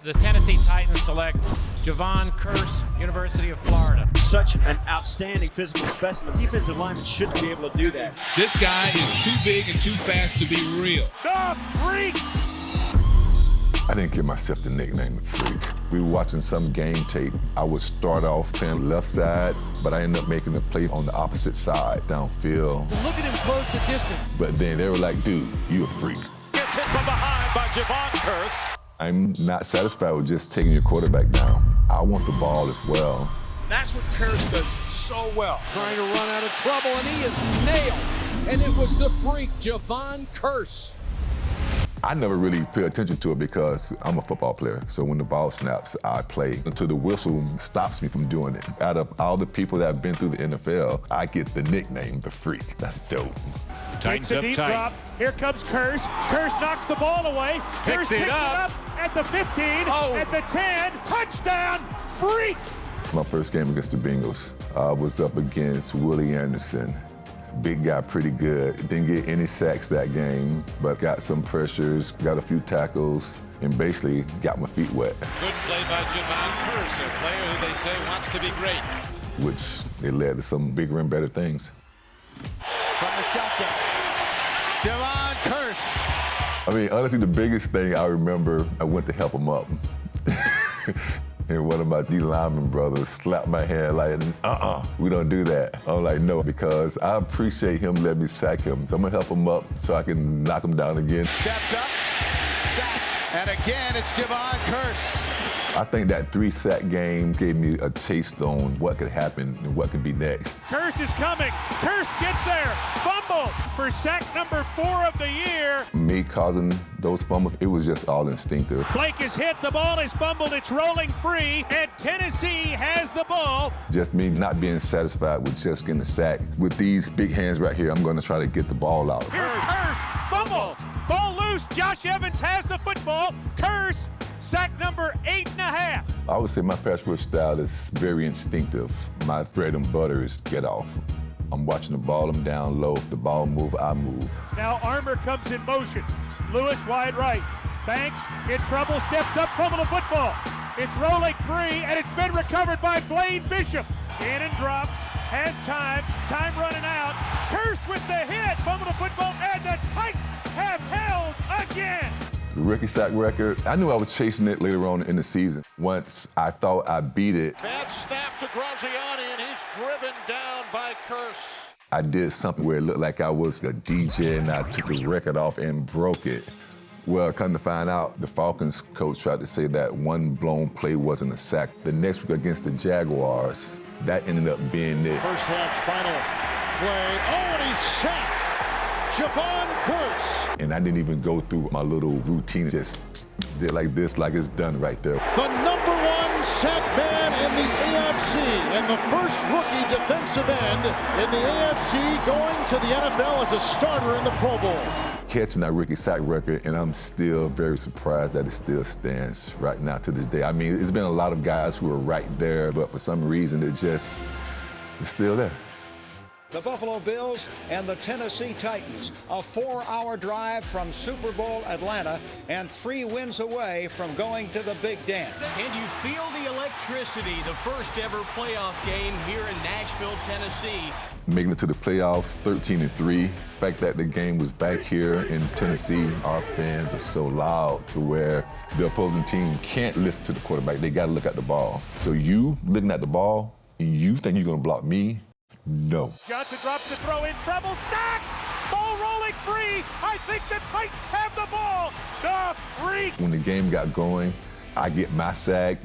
The Tennessee Titans select Jevon Kearse, University of Florida. Such an outstanding physical specimen. Defensive linemen shouldn't be able to do that. This guy is too big and too fast to be real. The Freak! I didn't give myself the nickname The Freak. We were watching some game tape. I would start off playing left side, but I ended up making a play on the opposite side, downfield. Look at him close the distance. But then they were like, dude, you a freak. Gets hit from behind by Jevon Kearse. I'm not satisfied with just taking your quarterback down. I want the ball as well. That's what Kearse does so well. Trying to run out of trouble, and he is nailed. And it was the Freak, Jevon Kearse. I never really pay attention to it because I'm a football player. So when the ball snaps, I play until the whistle stops me from doing it. Out of all the people that have been through the NFL, I get the nickname The Freak. That's dope. Takes a deep drop. Here comes Kearse. Kearse knocks the ball away. Kearse picks it up at the 15, at the 10. Touchdown, Freak! My first game against the Bengals, I was up against Willie Anderson. Big guy, pretty good. Didn't get any sacks that game, but got some pressures, got a few tackles, and basically got my feet wet. Good play by Jevon Kearse, a player who they say wants to be great. Which it led to some bigger and better things. From the shotgun, Jevon Kearse. I mean, honestly, the biggest thing I remember, I went to help him up. And one of my D lineman brothers slapped my hand like, we don't do that. I'm like, no, because I appreciate him letting me sack him. So I'm gonna help him up so I can knock him down again. Steps up, sacked, and again it's Jevon Kearse. I think that 3-sack game gave me a taste on what could happen and what could be next. Kearse is coming. Kearse gets there. Fumble for sack number 4 of the year. Me causing those fumbles, it was just all instinctive. Blake is hit. The ball is fumbled. It's rolling free, and Tennessee has the ball. Just me not being satisfied with just getting a sack. With these big hands right here, I'm going to try to get the ball out. Here's Kearse. Fumbles. Ball loose. Josh Evans has the football. Kearse. Sack number 8.5. I would say my pass rush style is very instinctive. My bread and butter is get off. I'm watching the ball, I'm down low. If the ball move, I move. Now Armour comes in motion. Lewis wide right. Banks in trouble, steps up, fumble the football. It's rolling free, and it's been recovered by Blaine Bishop. Cannon drops, has time running out. Kearse with the hit, fumble the football, and the Titans have held again. The rookie sack record, I knew I was chasing it later on in the season. Once I thought I beat it. Bad snap to Graziani, and he's driven down by Kearse. I did something where it looked like I was a DJ and I took the record off and broke it. Well, come to find out, the Falcons coach tried to say that one blown play wasn't a sack. The next week against the Jaguars, that ended up being it. First half's final play. Oh, and he's sacked. Jevon Kearse. And I didn't even go through my little routine, just did like this, like it's done right there. The number 1 sack man in the AFC and the first rookie defensive end in the AFC going to the NFL as a starter in the Pro Bowl. Catching that rookie sack record, and I'm still very surprised that it still stands right now to this day. I mean, it's been a lot of guys who are right there, but for some reason, it's still there. The Buffalo Bills and the Tennessee Titans, a 4-hour drive from Super Bowl Atlanta and 3 wins away from going to the Big Dance. And you feel the electricity, the first ever playoff game here in Nashville, Tennessee. Making it to the playoffs, 13-3. The fact that the game was back here in Tennessee, our fans are so loud to where the opposing team can't listen to the quarterback. They got to look at the ball. So you looking at the ball, and you think you're going to block me? No. Johnson drops the throw in trouble. Sack! Ball rolling free. I think the Titans have the ball. The Freak. When the game got going, I get my sack.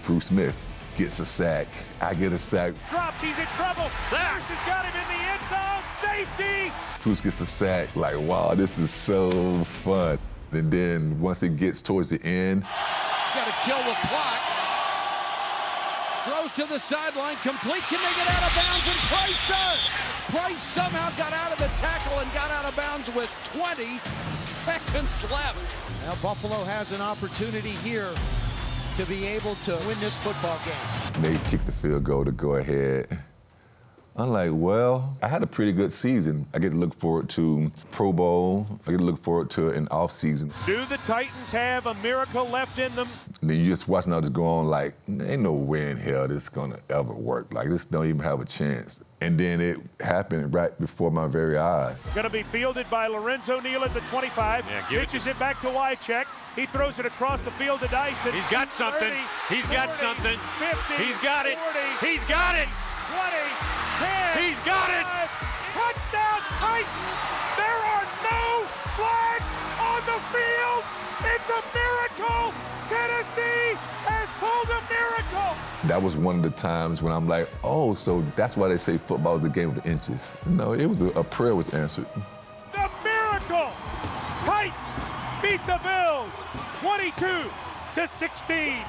Bruce Smith gets a sack. I get a sack. Drops. He's in trouble. Sack. Bruce has got him in the end zone. Safety. Bruce gets a sack. Like, wow, this is so fun. And then once it gets towards the end, Got to kill the clock. Throws to the sideline, complete. Can they get out of bounds? And Price does. Price somehow got out of the tackle and got out of bounds with 20 seconds left. Now Buffalo has an opportunity here to be able to win this football game. they kicked the field goal to go ahead. I'm like, well, I had a pretty good season. I get to look forward to Pro Bowl. I get to look forward to an off season. Do the Titans have a miracle left in them? And then you just watching all this go on like, ain't no way in hell this is gonna ever work. Like, this don't even have a chance. And then it happened right before my very eyes. Going to be fielded by Lorenzo Neal at the 25. Pitches it back to Wycheck. He throws it across the field to Dyson. He's got something. 30, He's got 40, something. 50, He's got it. 40, He's got it. 20, 10. He's got it. Touchdown Titans. There are no flags on the field. It's a miracle. Tennessee has pulled a miracle. That was one of the times when I'm like, oh, so that's why they say football is a game of inches. No, it was a prayer was answered. The miracle. Titans beat the Bills 22-16.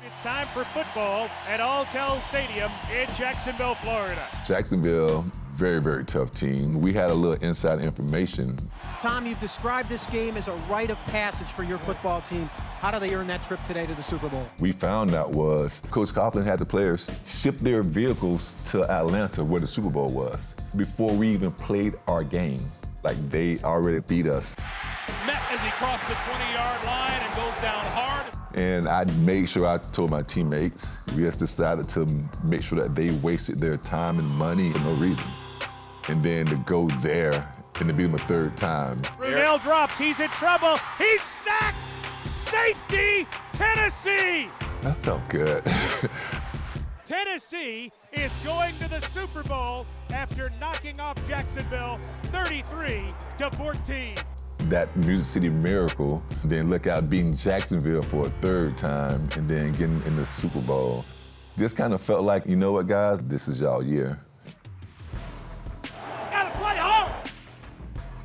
It's time for football at Alltel Stadium in Jacksonville, Florida. Jacksonville, very, very tough team. We had a little inside information. Tom, you've described this game as a rite of passage for your football team. How do they earn that trip today to the Super Bowl? We found out was Coach Coughlin had the players ship their vehicles to Atlanta where the Super Bowl was before we even played our game. Like, they already beat us. Met as he crossed the 20-yard line and goes down hard. And I made sure I told my teammates, we just decided to make sure that they wasted their time and money for no reason. And then to go there and to beat them a third time. Brunell drops, he's in trouble, he's sacked! Safety, Tennessee! That felt good. Tennessee is going to the Super Bowl after knocking off Jacksonville 33-14. That Music City miracle, then look out beating Jacksonville for a third time and then getting in the Super Bowl. Just kind of felt like, you know what, guys, this is y'all year. Gotta play hard!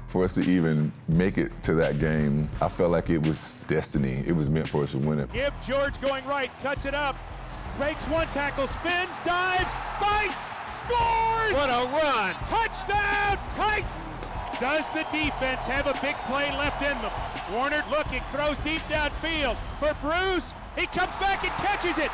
For us to even make it to that game, I felt like it was destiny. It was meant for us to win it. Gibb George going right, cuts it up, breaks one tackle, spins, dives, fights, scores! What a run! Touchdown, Titans! Does the defense have a big play left in them? Warner looking, throws deep downfield for Bruce. He comes back and catches it.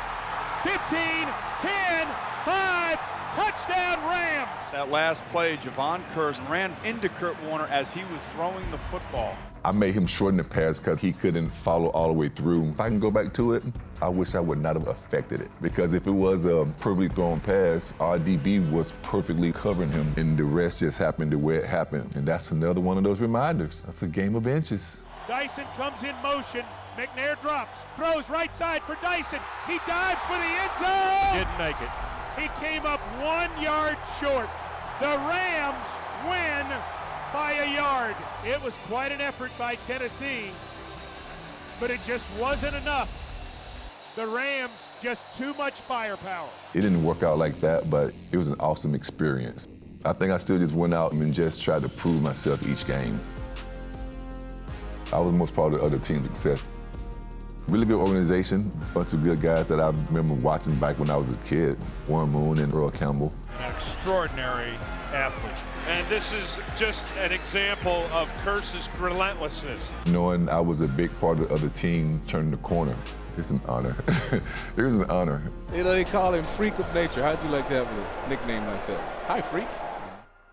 15, 10, 5, touchdown Rams. That last play, Jevon Kearse ran into Kurt Warner as he was throwing the football. I made him shorten the pass because he couldn't follow all the way through. If I can go back to it, I wish I would not have affected it. Because if it was a perfectly thrown pass, our DB was perfectly covering him, and the rest just happened the way it happened. And that's another one of those reminders. That's a game of inches. Dyson comes in motion. McNair drops, throws right side for Dyson. He dives for the end zone. Didn't make it. He came up 1 yard short. The Rams win by a yard. It was quite an effort by Tennessee, but it just wasn't enough. The Rams, just too much firepower. It didn't work out like that, but it was an awesome experience. I think I still just went out and just tried to prove myself each game. I was most part of the other team's success. Really good organization, a bunch of good guys that I remember watching back when I was a kid. Warren Moon and Earl Campbell. An extraordinary athlete. And this is just an example of Kearse's relentlessness. Knowing I was a big part of the other team turning the corner, it's an honor. It was an honor. You know, they call him Freak of Nature. How'd you like to have a nickname like that? Hi, Freak.